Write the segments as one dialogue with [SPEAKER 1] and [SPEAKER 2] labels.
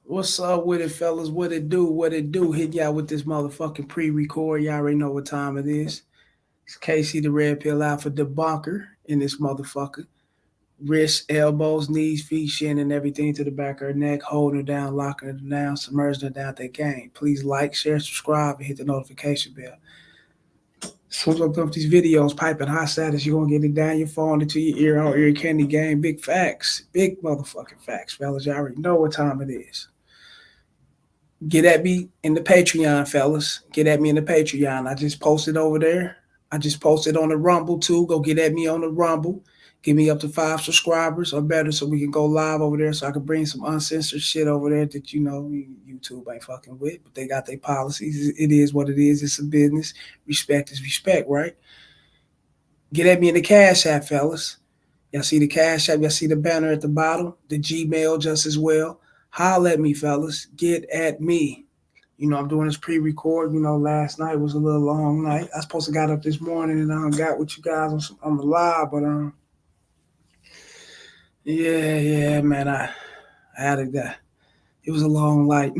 [SPEAKER 1] What's up with it, fellas? What it do? What it do? Hit y'all with this motherfucking pre-record. Y'all already know what time it is. It's Casey the Red Pill Alpha debunker in this motherfucker. Wrists, elbows, knees, feet, shin, and everything to the back of her neck, holding her down, locking her down, submerging her down at that game. Please like, share, subscribe, and hit the notification bell. As soon as I put these videos piping hot status, you're gonna get it down your phone into your ear on ear candy game. Big facts. Big motherfucking facts, fellas. Y'all already know what time it is. Get at me in the Patreon, fellas. Get at me in the Patreon. I just posted over there. I just posted on the Rumble too. Go get at me on the Rumble. Give me up to 5 subscribers or better so we can go live over there so I can bring some uncensored shit over there that YouTube ain't fucking with. But they got their policies. It is what it is. It's a business. Respect is respect, right? Get at me in the Cash App, fellas. Y'all see the Cash App? Y'all see the banner at the bottom? The Gmail just as well. Holla at me, fellas. Get at me. I'm doing this pre-record. Last night was a little long night. I was supposed to got up this morning and got with you guys on the live, but yeah, man, I had a guy. It was a long night.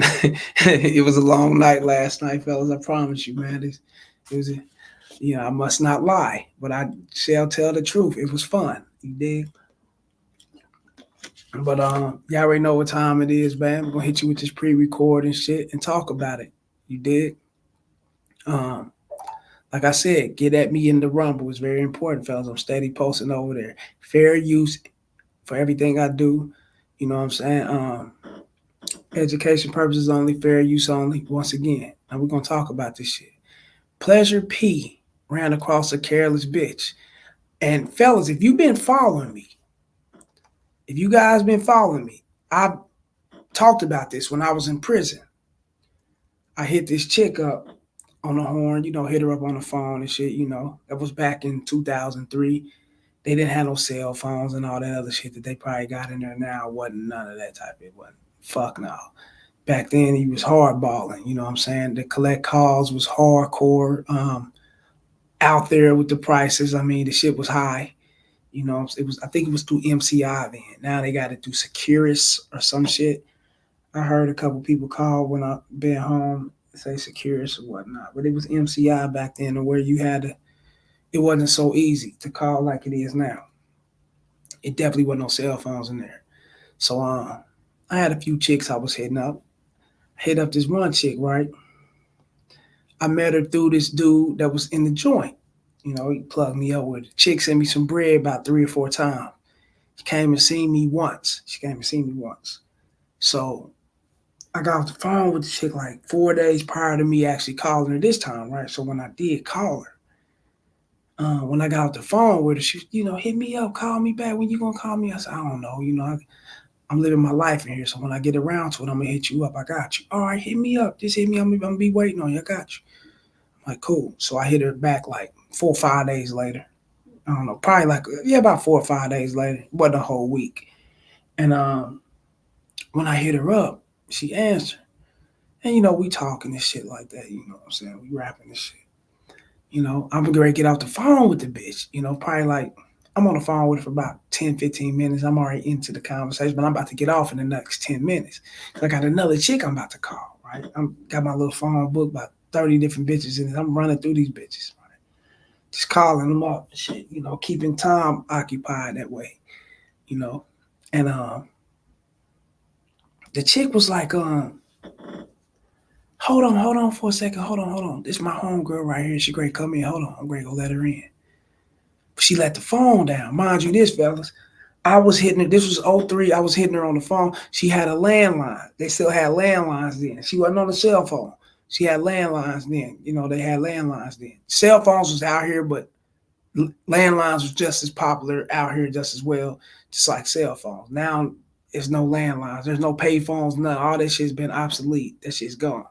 [SPEAKER 1] It was a long night last night, fellas. I promise you, man. It was, I must not lie, but I shall tell the truth. It was fun. You dig? But y'all already know what time it is, man. We're gonna hit you with this pre-record and shit and talk about it. You dig? Um, like I said, get at me in the Rumble. It's very important, fellas. I'm steady posting over there. Fair use for everything I do. You know what I'm saying? Education purposes only, fair use only. Once again, and we're gonna talk about this shit. Pleasure P ran across a careless bitch. And fellas, if you've been following me, if you guys been following me, I talked about this when I was in prison. I hit this chick up on the horn, hit her up on the phone and shit. That was back in 2003. They didn't have no cell phones and all that other shit that they probably got in there now. Wasn't none of that type. It wasn't. Fuck no. Back then, he was hardballing. You know what I'm saying? The collect calls was hardcore. Out there with the prices. I mean, the shit was high. It was. I think it was through MCI then. Now they got it through Securus or some shit. I heard a couple people call when I been home, say Securus or whatnot, but it was MCI back then, where you had to. It wasn't so easy to call like it is now. It definitely wasn't no cell phones in there. So I had a few chicks I was hitting up. I hit up this one chick, right? I met her through this dude that was in the joint. He plugged me up with it. Chick sent me some bread about 3 or 4 times. She came and seen me once. So I got off the phone with the chick like 4 days prior to me actually calling her this time, right? So when I did call her, when I got off the phone with her, she, hit me up, call me back. When you gonna call me? I said, I don't know. I'm living my life in here. So when I get around to it, I'm gonna hit you up. I got you. All right, hit me up. Just hit me. I'm gonna be waiting on you. I got you. I'm like, cool. So I hit her back like 4 or 5 days later. I don't know, probably like about 4 or 5 days later. It wasn't a whole week. And when I hit her up, she answered. And we talking this shit like that. You know what I'm saying? We rapping this shit. I'm gonna get off the phone with the bitch. Probably like I'm on the phone with her for about 10, 15 minutes. I'm already into the conversation, but I'm about to get off in the next 10 minutes. I got another chick I'm about to call, right? I'm got my little phone book, about 30 different bitches in it. I'm running through these bitches, right? Just calling them up and shit, keeping time occupied that way, you know. And the chick was like, hold on for a second. Hold on. This is my homegirl right here. She great. Come in. Hold on. I'm great. Go let her in. But she let the phone down. Mind you, this, fellas. I was hitting her. This was '03. I was hitting her on the phone. She had a landline. They still had landlines then. She wasn't on the cell phone. She had landlines then. They had landlines then. Cell phones was out here, but landlines was just as popular out here just as well, just like cell phones. Now there's no landlines. There's no pay phones. None. All that shit's been obsolete. That shit's gone.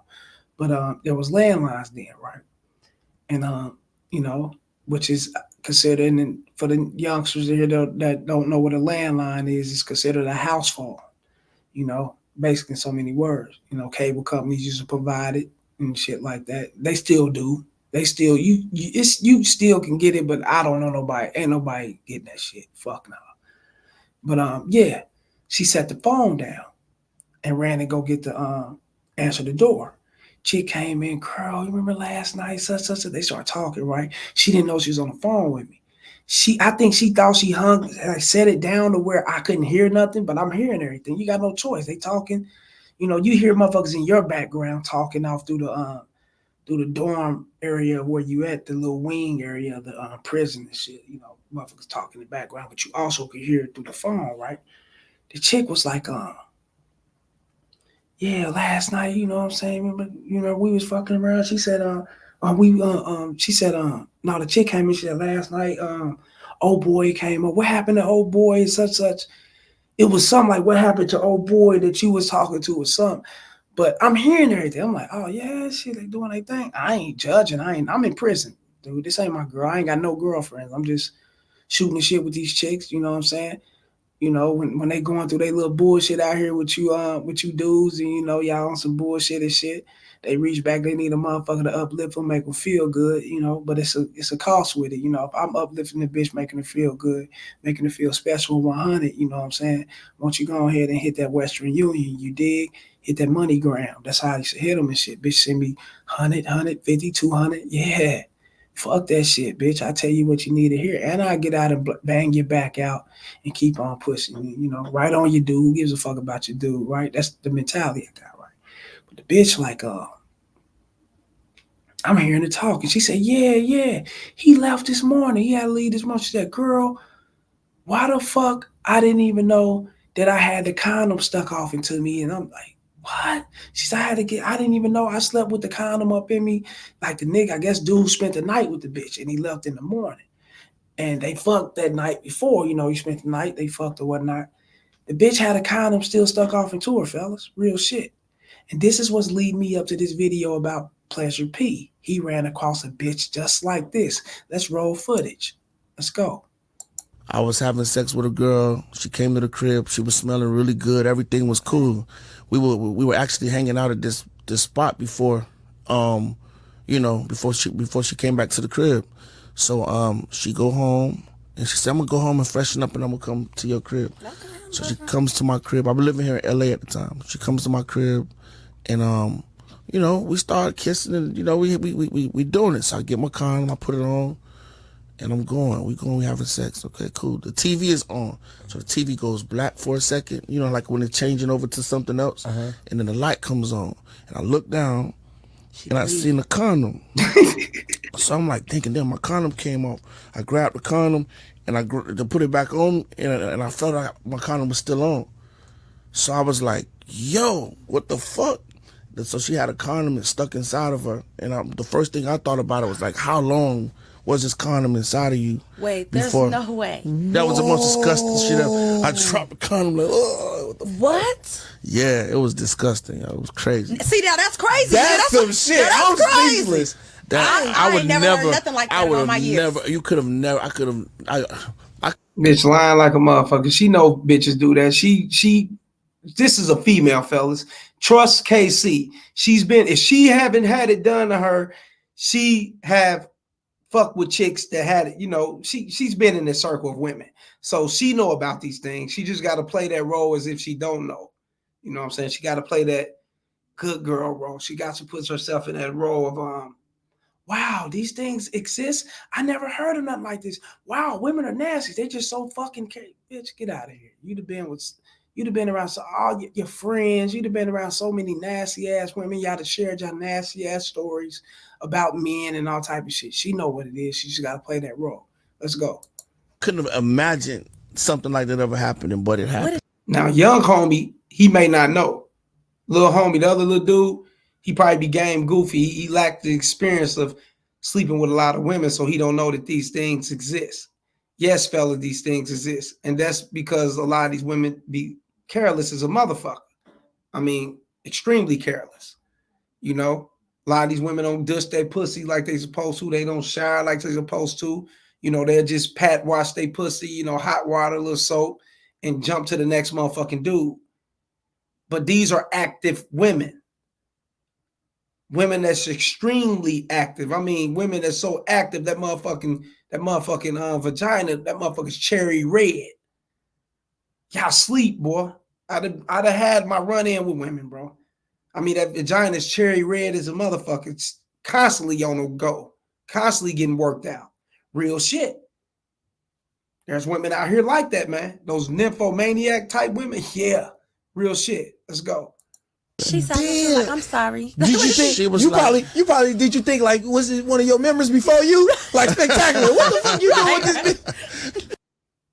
[SPEAKER 1] But there was landlines then, right? And which is considered, and for the youngsters here that don't know what a landline is, it's considered a house phone. Basically in so many words. Cable companies used to provide it and shit like that. They still do. They still you still can get it, but I don't know nobody. Ain't nobody getting that shit. Fuck no. But yeah, she set the phone down, and ran to go get the answer the door. Chick came in, girl, you remember last night, such. They started talking, right? She didn't know she was on the phone with me. I think she thought she hung, I set it down to where I couldn't hear nothing, but I'm hearing everything. You got no choice. They talking, you hear motherfuckers in your background talking off through the dorm area where you at, the little wing area of the prison and shit. Motherfuckers talking in the background, but you also could hear it through the phone, right? The chick was like, yeah, last night, you know what I'm saying? Remember, we was fucking around. She said, no, the chick came in, she said, last night, old boy came up. What happened to old boy? Such. It was something like, what happened to old boy that you was talking to or something. But I'm hearing everything. I'm like, oh yeah, shit, they doing their thing. I ain't judging. I'm in prison, dude. This ain't my girl. I ain't got no girlfriends. I'm just shooting the shit with these chicks. You know what I'm saying? When they going through their little bullshit out here with you dudes, and y'all on some bullshit and shit, they reach back, they need a motherfucker to uplift them, make them feel good, but it's a cost with it. If I'm uplifting the bitch, making her feel good, making her feel special 100, you know what I'm saying? Once you go ahead and hit that Western Union, you dig, hit that money ground. That's how I used to hit them and shit. Bitch send me 100, 150, 200, yeah. Fuck that shit, bitch. I tell you what you need to hear. And I get out and bang your back out and keep on pushing. Right on your dude. Who gives a fuck about your dude, right? That's the mentality I got, right? But the bitch, like, I'm hearing her talk. And she said, yeah. He left this morning. He had to leave this morning. She said, girl, why the fuck I didn't even know that I had the condom stuck off into me? And I'm like, what? She said, I didn't even know I slept with the condom up in me. Like the nigga, I guess dude spent the night with the bitch and he left in the morning. And they fucked that night before, he spent the night, they fucked or whatnot. The bitch had a condom still stuck off into her, fellas. Real shit. And this is what's leading me up to this video about Pleasure P. He ran across a bitch just like this. Let's roll footage. Let's go.
[SPEAKER 2] I was having sex with a girl. She came to the crib. She was smelling really good. Everything was cool. We were actually hanging out at this spot before, before she came back to the crib. So she go home and she said, I'm gonna go home and freshen up and I'm gonna come to your crib. Okay, so she comes to my crib. I've been living here in LA at the time. She comes to my crib and we start kissing and we doing it. So I get my condom, I put it on. And I'm going. We having sex. Okay, cool. The TV is on. So the TV goes black for a second. Like when it's changing over to something else. Uh-huh. And then the light comes on. And I look down and I seen the condom. So I'm like thinking, damn, my condom came off. I grabbed the condom and to put it back on and I felt like my condom was still on. So I was like, yo, what the fuck? So she had a condom stuck inside of her. And the first thing I thought about it was like, how long was this condom inside of you?
[SPEAKER 3] Wait, there's no way.
[SPEAKER 2] That was the most disgusting shit ever. I dropped the condom like, oh, what the fuck? Yeah, it was disgusting. It was crazy.
[SPEAKER 3] See, now that's crazy.
[SPEAKER 2] That's some shit. I was speechless.
[SPEAKER 3] I would never heard nothing like that in my years.
[SPEAKER 2] You could have never, I could have,
[SPEAKER 1] Bitch lying like a motherfucker. She know bitches do that. This is a female, fellas. Trust KC. If she haven't had it done to her, she have fuck with chicks that had it, she's been in this circle of women. So she know about these things. She just got to play that role as if she don't know. You know what I'm saying? She got to play that good girl role. She got to put herself in that role of, wow, these things exist. I never heard of nothing like this. Wow, women are nasty. They just so fucking bitch, get out of here. You'd have been around all your friends. You'd have been around so many nasty ass women. Y'all have shared your nasty ass stories about men and all type of shit. She know what it is. She just got to play that role. Let's go.
[SPEAKER 2] Couldn't have imagined something like that ever happening, but it happened.
[SPEAKER 1] Now, young homie, he may not know. Little homie, the other little dude, he probably be game goofy. He lacked the experience of sleeping with a lot of women, so he don't know that these things exist. Yes, fella, these things exist. And that's because a lot of these women be careless as a motherfucker. I mean, extremely careless. A lot of these women don't dust their pussy like they supposed to. They don't shower like they supposed to. They'll just pat wash their pussy, hot water, a little soap, and jump to the next motherfucking dude. But these are active women. Women that's extremely active. I mean, women that's so active that motherfucking vagina, that motherfucker's cherry red. Y'all sleep, boy. I'd have had my run in with women, bro. I mean, that vagina's cherry red as a motherfucker. It's constantly on the go, constantly getting worked out. Real shit. There's women out here like that, man. Those nymphomaniac type women. Yeah. Real shit. Let's go.
[SPEAKER 3] She sounded like, I'm sorry.
[SPEAKER 4] Did you think
[SPEAKER 2] She was
[SPEAKER 4] you
[SPEAKER 2] like-
[SPEAKER 4] probably did you think like was it one of your members before you? Like spectacular. What the fuck you doing with this bitch?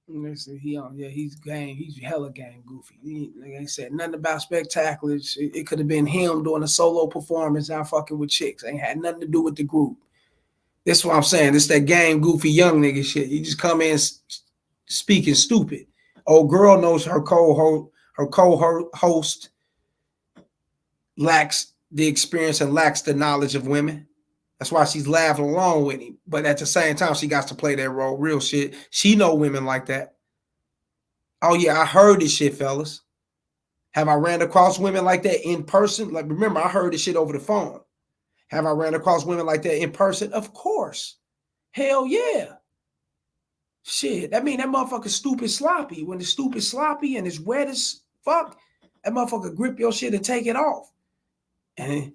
[SPEAKER 1] Listen, he's game. He's hella game goofy. Like I said, nothing about spectacular. It could have been him doing a solo performance out fucking with chicks. Ain't had nothing to do with the group. That's what I'm saying. It's that game goofy young nigga shit. You just come in speaking stupid. Old girl knows her co-host lacks the experience and lacks the knowledge of women. That's why she's laughing along with him. But at the same time, she got to play that role. Real shit. She know women like that. Oh, yeah, I heard this shit, fellas. Have I ran across women like that in person? Like, remember, I heard this shit over the phone. Have I ran across women like that in person? Of course. Hell yeah. Shit. That mean that motherfucker stupid sloppy. When it's stupid sloppy and it's wet as fuck, that motherfucker grip your shit and take it off. And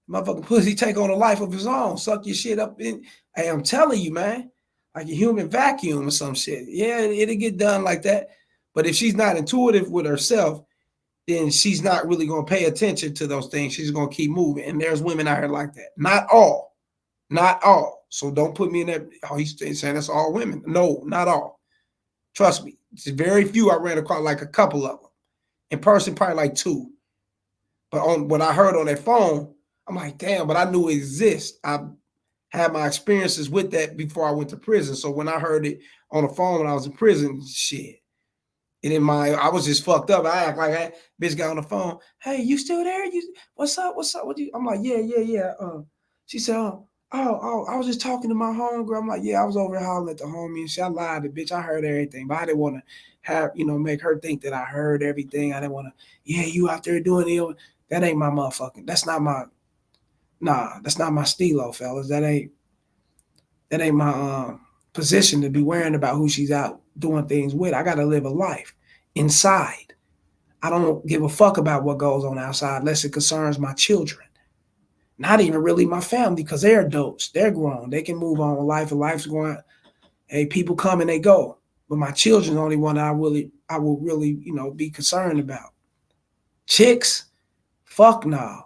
[SPEAKER 1] motherfucker pussy take on a life of his own. Suck your shit up in. Hey, I'm telling you, man. Like a human vacuum or some shit. Yeah, it'll get done like that. But if she's not intuitive with herself, then she's not really going to pay attention to those things. She's going to keep moving. And there's women out here like that. Not all. Not all. So don't put me in that. Oh, he's saying that's all women. No, not all. Trust me. It's very few I ran across, like a couple of them. In person, probably like two. But on what I heard on that phone, I'm like, damn, but I knew it exists. I had my experiences with that before I went to prison. So when I heard it on the phone when I was in prison, shit. And in I was just fucked up. I act like that bitch got on the phone. Hey, you still there? What's up? What's up with you? I'm like, yeah. She said, I was just talking to my homegirl. I'm like, yeah, I was over hollering at the homie and shit. I lied to bitch. I heard everything, but I didn't want to have, make her think that I heard everything. I didn't want to, you out there doing it. That ain't my motherfucking, that's not my stilo, fellas. That ain't my position to be worrying about who she's out doing things with. I got to live a life inside. I don't give a fuck about what goes on outside unless it concerns my children. Not even really my family, because they're adults. They're grown. They can move on with life. And life's going, hey, people come and they go. But my children's the only one that I will really, be concerned about. Chicks, fuck no.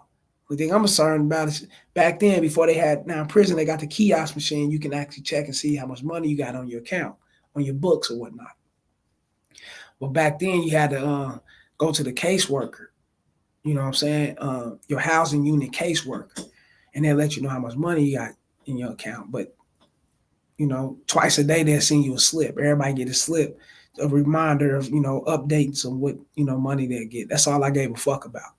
[SPEAKER 1] The thing I'm concerned about is back then, before they had, now in prison, they got the kiosk machine. You can actually check and see how much money you got on your account, on your books or whatnot. Well, back then you had to go to the caseworker, you know what I'm saying? Your housing unit caseworker, and they'll let you know how much money you got in your account. But, twice a day they'll send you a slip. Everybody get a slip, a reminder of, updates on what, money they get. That's all I gave a fuck about.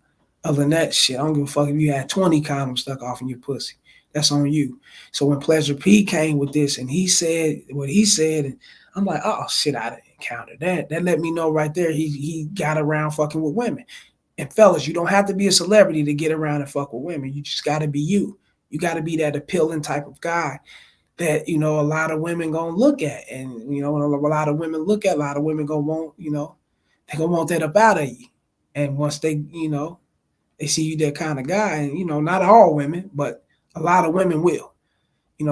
[SPEAKER 1] Other than that shit, I don't give a fuck if you had 20 condoms stuck off in your pussy. That's on you. So when Pleasure P came with this and he said what he said, and I'm like, oh shit, I didn't encounter that. That let me know right there he got around fucking with women. And fellas, you don't have to be a celebrity to get around and fuck with women. You just got to be you. You got to be that appealing type of guy that, a lot of women gonna look at. And, when a lot of women look at, a lot of women gonna want, they gonna want that up out of you. And once they, they see you that kind of guy, and not all women, but a lot of women will,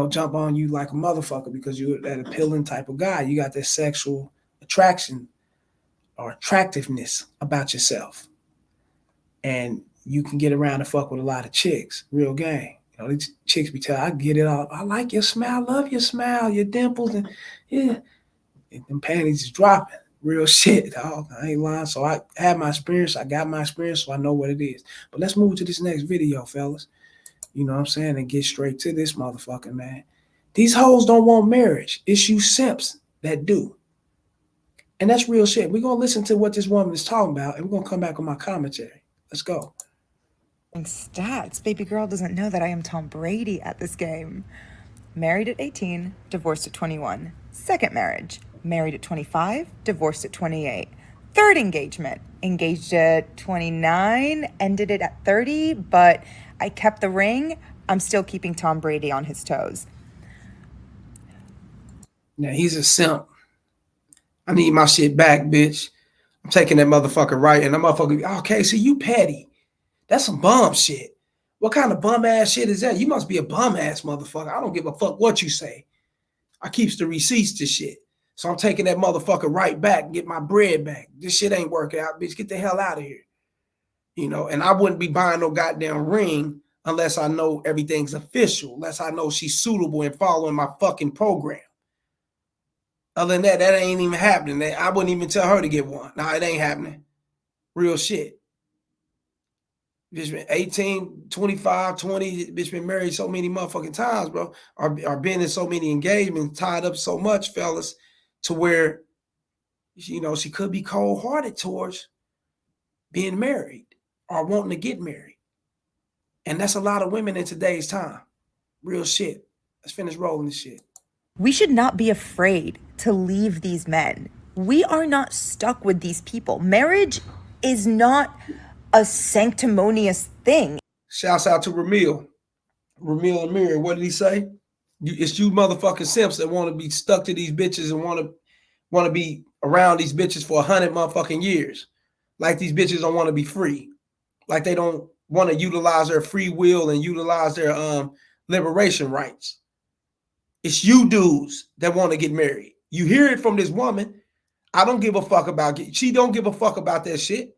[SPEAKER 1] jump on you like a motherfucker because you're that appealing type of guy. You got that sexual attraction or attractiveness about yourself, and you can get around and fuck with a lot of chicks. Real game. These chicks be telling, I get it all. I like your smile, love your smile, your dimples, and yeah, and them panties is dropping. Real shit, dog. I ain't lying. So I had my experience. I got my experience, so I know what it is. But let's move to this next video, fellas. You know what I'm saying? And get straight to this motherfucker, man. These hoes don't want marriage. It's you simps that do. And that's real shit. We're going to listen to what this woman is talking about, and we're going to come back on my commentary. Let's go.
[SPEAKER 5] Stats. Baby girl doesn't know that I am Tom Brady at this game. Married at 18, divorced at 21. Second marriage. Married at 25, divorced at 28. Third engagement, engaged at 29, ended it at 30, but I kept the ring. I'm still keeping Tom Brady on his toes.
[SPEAKER 1] Now, he's a simp. I need my shit back, bitch. I'm taking that motherfucker right, and that motherfucker, okay, so you petty. That's some bum shit. What kind of bum ass shit is that? You must be a bum ass motherfucker. I don't give a fuck what you say. I keeps the receipts to shit. So I'm taking that motherfucker right back and get my bread back. This shit ain't working out, bitch. Get the hell out of here. And I wouldn't be buying no goddamn ring unless I know everything's official, unless I know she's suitable and following my fucking program. Other than that ain't even happening. I wouldn't even tell her to get one. Nah, it ain't happening. Real shit. Bitch been 18, 25, 20. Bitch been married so many motherfucking times, bro. Or been in so many engagements, tied up so much, fellas, to where, she could be cold-hearted towards being married or wanting to get married. And that's a lot of women in today's time. Real shit. Let's finish rolling this shit.
[SPEAKER 5] We should not be afraid to leave these men. We are not stuck with these people. Marriage is not a sanctimonious thing.
[SPEAKER 1] Shouts out to Ramil. Ramil Amir, what did he say? It's you motherfucking simps that want to be stuck to these bitches and want to be around these bitches for 100 motherfucking years. Like these bitches don't want to be free. Like they don't want to utilize their free will and utilize their liberation rights. It's you dudes that want to get married. You hear it from this woman. I don't give a fuck about it. She don't give a fuck about that shit.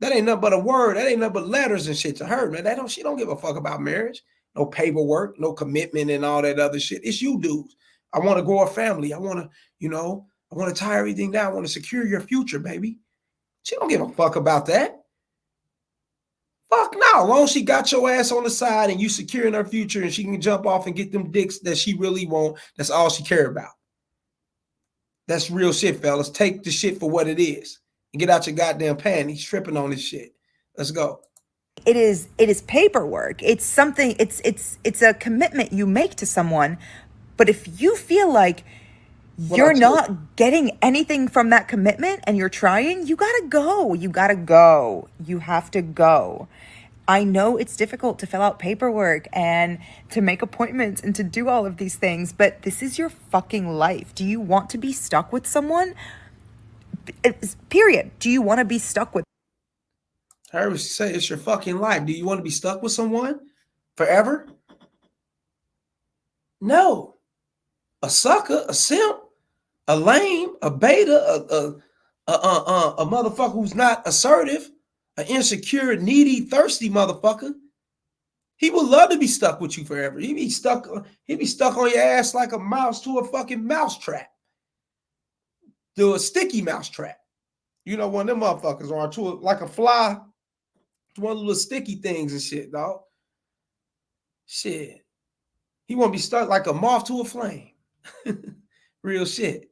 [SPEAKER 1] That ain't nothing but a word. That ain't nothing but letters and shit to her, man. She don't give a fuck about marriage. No paperwork, no commitment and all that other shit. It's you dudes. I want to grow a family. I want to tie everything down. I want to secure your future, baby. She don't give a fuck about that. Fuck no. As long as she got your ass on the side and you securing her future and she can jump off and get them dicks that she really want, that's all she care about. That's real shit, fellas. Take the shit for what it is. And get out your goddamn panties, tripping on this shit. Let's go.
[SPEAKER 5] It is paperwork. It's something, it's a commitment you make to someone. But if you feel like you're not getting anything from that commitment and you're trying, you gotta go. You gotta go. You have to go. I know it's difficult to fill out paperwork and to make appointments and to do all of these things, but this is your fucking life. Do you want to be stuck with someone? Period. Do you want to be stuck with?
[SPEAKER 1] I heard you say it's your fucking life. Do you want to be stuck with someone forever? No. A sucker, a simp, a lame, a beta, a motherfucker who's not assertive, an insecure, needy, thirsty motherfucker. He would love to be stuck with you forever. He'd be stuck on your ass like a mouse to a fucking mouse trap. To a sticky mouse trap. One of them motherfuckers, or like a fly, one of the little sticky things and shit, dog. Shit. He want to be stuck like a moth to a flame. Real shit.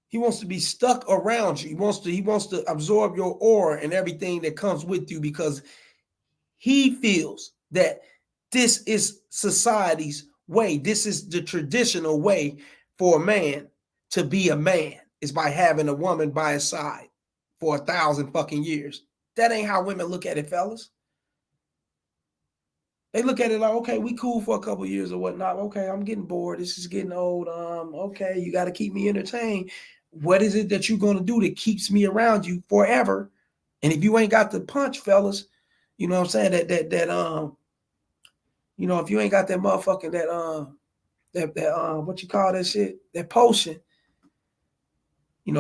[SPEAKER 1] He wants to be stuck around you. He wants to absorb your aura and everything that comes with you because he feels that this is society's way. This is the traditional way for a man to be a man, is by having a woman by his side for 1,000 fucking years. That ain't how women look at it, fellas. They look at it like, okay, we cool for a couple years or whatnot. Okay, I'm getting bored. This is getting old. Okay, you got to keep me entertained. What is it that you're going to do that keeps me around you forever? And if you ain't got the punch, fellas, you know what I'm saying? If you ain't got that motherfucking what you call that shit? That potion,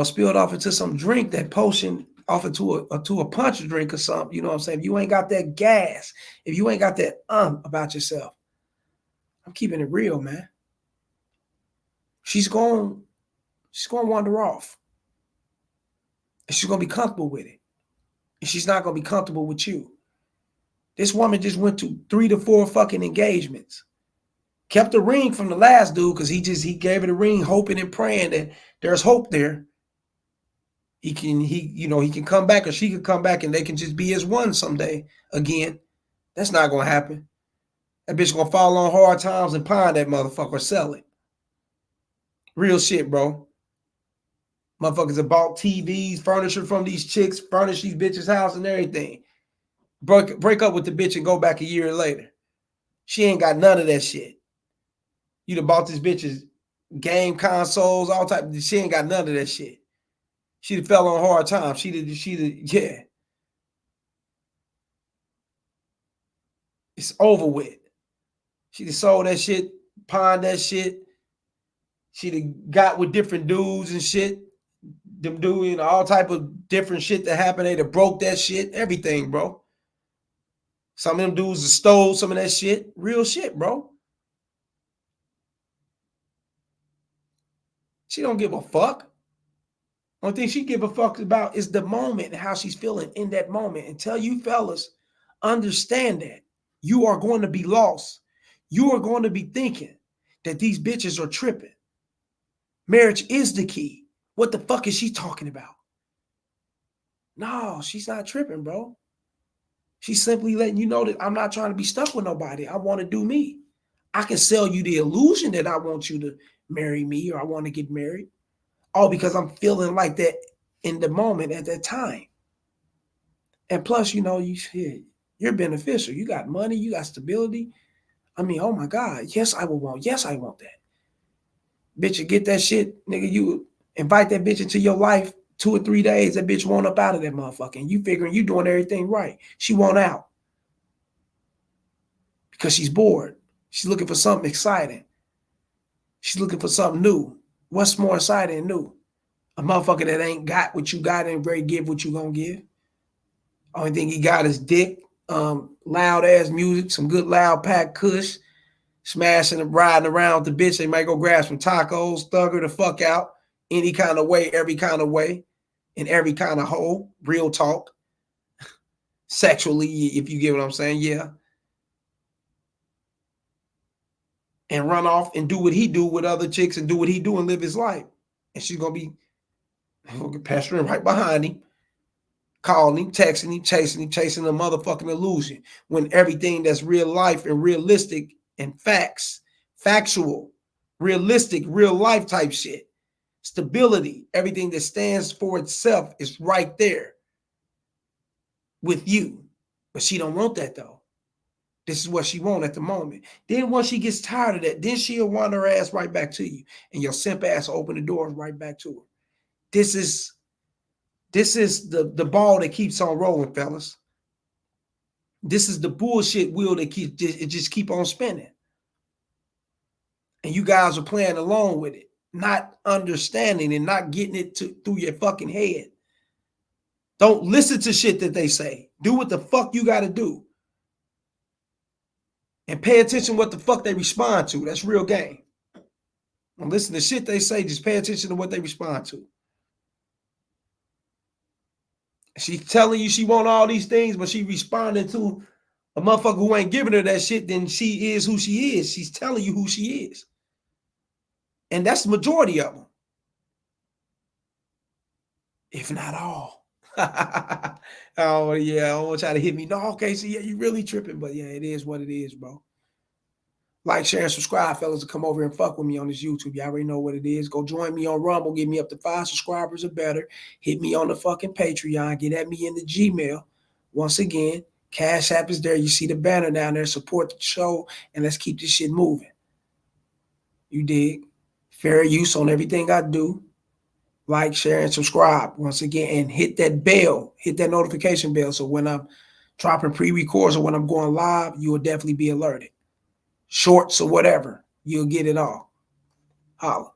[SPEAKER 1] spilled off into some drink, that potion off into a punch drink or something. You know what I'm saying? If you ain't got that gas, if you ain't got that about yourself, I'm keeping it real, man. She's going to wander off. And she's going to be comfortable with it. And she's not going to be comfortable with you. This woman just went to 3 to 4 fucking engagements. Kept the ring from the last dude because he gave her the ring, hoping and praying that there's hope there. He can come back, or she could come back, and they can just be as one someday again. That's not gonna happen. That bitch gonna fall on hard times and pawn that motherfucker or sell it. Real shit, bro. Motherfuckers have bought TVs, furniture from these chicks, furnish these bitches' house and everything. Break up with the bitch and go back a year later. She ain't got none of that shit. You'd have bought this bitch's game consoles, all type. She ain't got none of that shit. She'd have fell on hard times. She'd have, yeah. It's over with. She'd have sold that shit, pawned that shit. She'd have got with different dudes and shit. Them doing all type of different shit that happened. They'd have broke that shit. Everything, bro. Some of them dudes have stole some of that shit. Real shit, bro. She don't give a fuck. Only thing she give a fuck about is the moment and how she's feeling in that moment. And tell you fellas, understand that. You are going to be lost. You are going to be thinking that these bitches are tripping. Marriage is the key. What the fuck is she talking about? No, she's not tripping, bro. She's simply letting you know that I'm not trying to be stuck with nobody. I want to do me. I can sell you the illusion that I want you to marry me or I want to get married. All because I'm feeling like that in the moment at that time. And plus, you know, you're beneficial. You got money, you got stability. I mean, oh my God. Yes, I will want. Yes, I want that. Bitch, you get that shit, nigga. You invite that bitch into your life 2 or 3 days. That bitch won't up out of that motherfucker. And you figuring you doing everything right. She won't out. Because she's bored. She's looking for something exciting. She's looking for something new. What's more exciting and new? A motherfucker that ain't got what you got and ready to give what you gonna give. Only thing he got is dick, loud ass music, some good loud pack kush, smashing and riding around with the bitch. They might go grab some tacos, thug her the fuck out, any kind of way, every kind of way, in every kind of hole. Real talk. Sexually, if you get what I'm saying, yeah. And run off and do what he do with other chicks and do what he do and live his life. And she's gonna be pestering right behind him, calling him, texting him, chasing a motherfucking illusion. When everything that's real life and realistic and factual, realistic, real life type shit, stability, everything that stands for itself is right there with you. But she don't want that though. This is what she want at the moment. Then once she gets tired of that, then she'll want her ass right back to you. And your simp ass will open the doors right back to her. This is the ball that keeps on rolling, fellas. This is the bullshit wheel that just keep on spinning. And you guys are playing along with it, not understanding and not getting it through your fucking head. Don't listen to shit that they say. Do what the fuck you got to do. And pay attention what the fuck they respond to. That's real game. Don't listen to shit they say. Just pay attention to what they respond to. She's telling you she want all these things, but she responding to a motherfucker who ain't giving her that shit, then she is who she is. She's telling you who she is. And that's the majority of them. If not all. Oh, yeah, I don't want y'all to hit me. No, okay, so yeah, you really tripping, but yeah, it is what it is, bro. Like, share, and subscribe, fellas, to come over and fuck with me on this YouTube. Y'all already know what it is. Go join me on Rumble. Get me up to 5 subscribers or better. Hit me on the fucking Patreon. Get at me in the Gmail. Once again, Cash App is there. You see the banner down there. Support the show, and let's keep this shit moving. You dig? Fair use on everything I do. Like, share, and subscribe once again, and hit that bell, hit that notification bell. So when I'm dropping pre-records or when I'm going live, you will definitely be alerted. Shorts or whatever, you'll get it all. Holla.